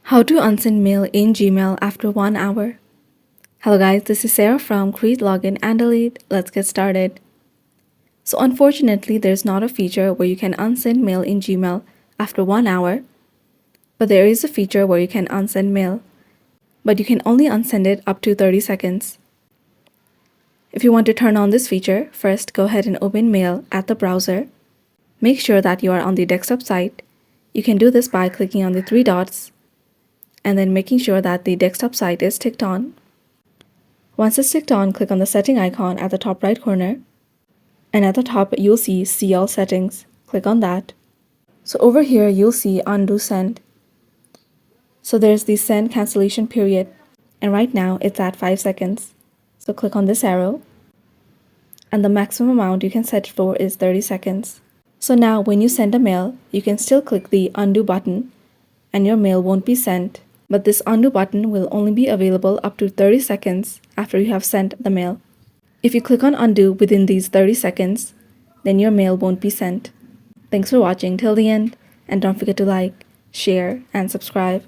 How to unsend mail in Gmail after 1 hour. Hello guys, this is Sarah from Create Login and Delete. Let's get started. So unfortunately, there's not a feature where you can unsend mail in Gmail after 1 hour, but there is a feature where you can unsend mail, but you can only unsend it up to 30 seconds. If you want to turn on this feature, first go ahead and open Mail at the browser. Make sure that you are on the desktop site. You can do this by clicking on the three dots and then making sure that the desktop site is ticked on. Once it's ticked on, click on the setting icon at the top right corner, and at the top you'll see all settings. Click on that. So over here you'll see undo send. So there's the send cancellation period, and right now it's at 5 seconds. So click on this arrow, and the maximum amount you can set it for is 30 seconds. So now when you send a mail, you can still click the undo button and your mail won't be sent. But this undo button will only be available up to 30 seconds after you have sent the mail. If you click on undo within these 30 seconds, then your mail won't be sent. Thanks for watching till the end, and don't forget to like, share, and subscribe.